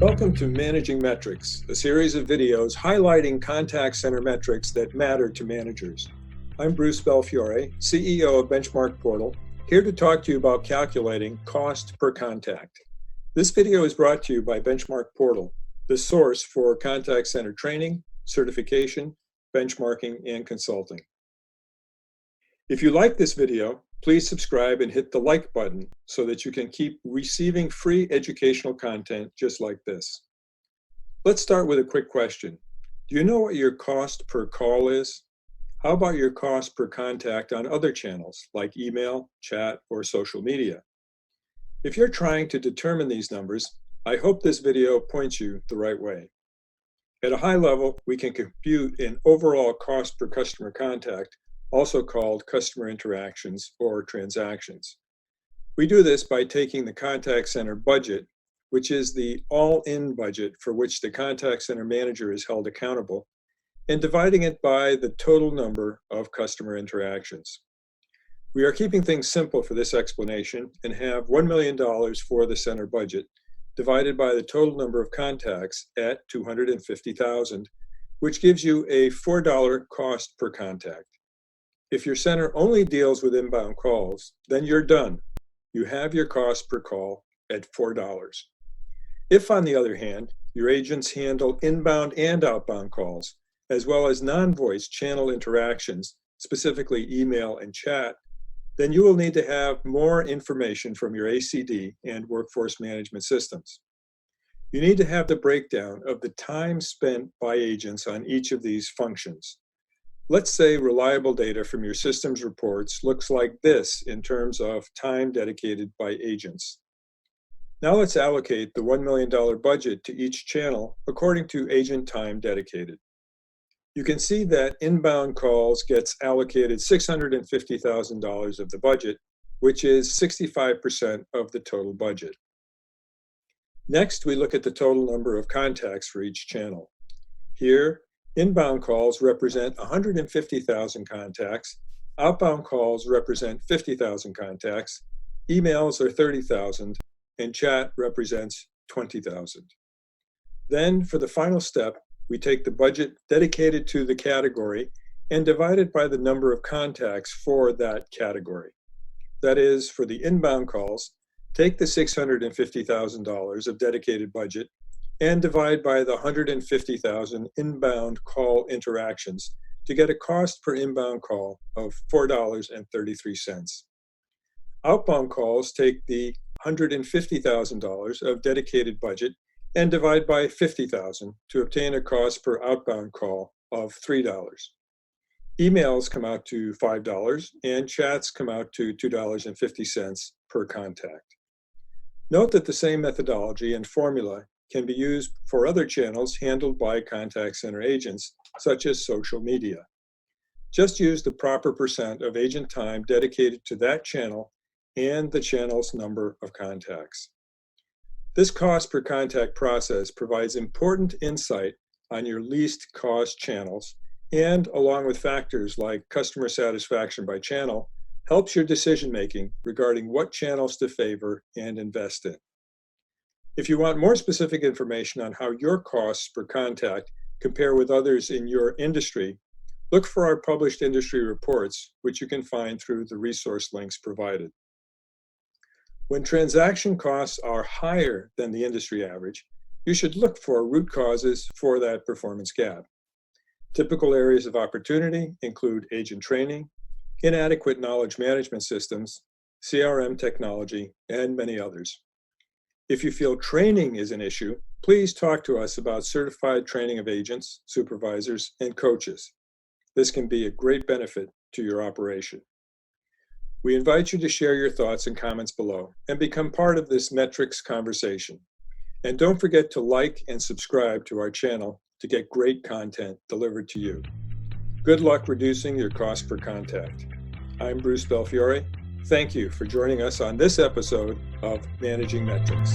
Welcome to Managing Metrics, a series of videos highlighting contact center metrics that matter to managers. I'm Bruce Belfiore, CEO of BenchmarkPortal, here to talk to you about calculating cost per contact. This video is brought to you by BenchmarkPortal, the source for contact center training, certification, benchmarking, and consulting. If you like this video, please subscribe and hit the like button so that you can keep receiving free educational content just like this. Let's start with a quick question. Do you know what your cost per call is? How about your cost per contact on other channels like email, chat, or social media? If you're trying to determine these numbers, I hope this video points you the right way. At a high level, we can compute an overall cost per customer contact, also called customer interactions or transactions. We do this by taking the contact center budget, which is the all-in budget for which the contact center manager is held accountable, and dividing it by the total number of customer interactions. We are keeping things simple for this explanation and have $1 million for the center budget, divided by the total number of contacts at 250,000, which gives you a $4 cost per contact. If your center only deals with inbound calls, then you're done. You have your cost per call at $4. If, on the other hand, your agents handle inbound and outbound calls, as well as non-voice channel interactions, specifically email and chat, then you will need to have more information from your ACD and workforce management systems. You need to have the breakdown of the time spent by agents on each of these functions. Let's say reliable data from your systems reports looks like this in terms of time dedicated by agents. Now let's allocate the $1 million budget to each channel according to agent time dedicated. You can see that inbound calls gets allocated $650,000 of the budget, which is 65% of the total budget. Next, we look at the total number of contacts for each channel. Here, inbound calls represent 150,000 contacts, outbound calls represent 50,000 contacts, emails are 30,000, and chat represents 20,000. Then, for the final step, we take the budget dedicated to the category and divide it by the number of contacts for that category. That is, for the inbound calls, take the $650,000 of dedicated budget and divide by the 150,000 inbound call interactions to get a cost per inbound call of $4.33. Outbound calls take the $150,000 of dedicated budget and divide by 50,000 to obtain a cost per outbound call of $3. Emails come out to $5 and chats come out to $2.50 per contact. Note that the same methodology and formula can be used for other channels handled by contact center agents, such as social media. Just use the proper percent of agent time dedicated to that channel and the channel's number of contacts. This cost per contact process provides important insight on your least cost channels and, along with factors like customer satisfaction by channel, helps your decision making regarding what channels to favor and invest in. If you want more specific information on how your costs per contact compare with others in your industry, look for our published industry reports, which you can find through the resource links provided. When transaction costs are higher than the industry average, you should look for root causes for that performance gap. Typical areas of opportunity include agent training, inadequate knowledge management systems, CRM technology, and many others. If you feel training is an issue, please talk to us about certified training of agents, supervisors, and coaches. This can be a great benefit to your operation. We invite you to share your thoughts and comments below and become part of this metrics conversation. And don't forget to like and subscribe to our channel to get great content delivered to you. Good luck reducing your cost per contact. I'm Bruce Belfiore. Thank you for joining us on this episode of Managing Metrics.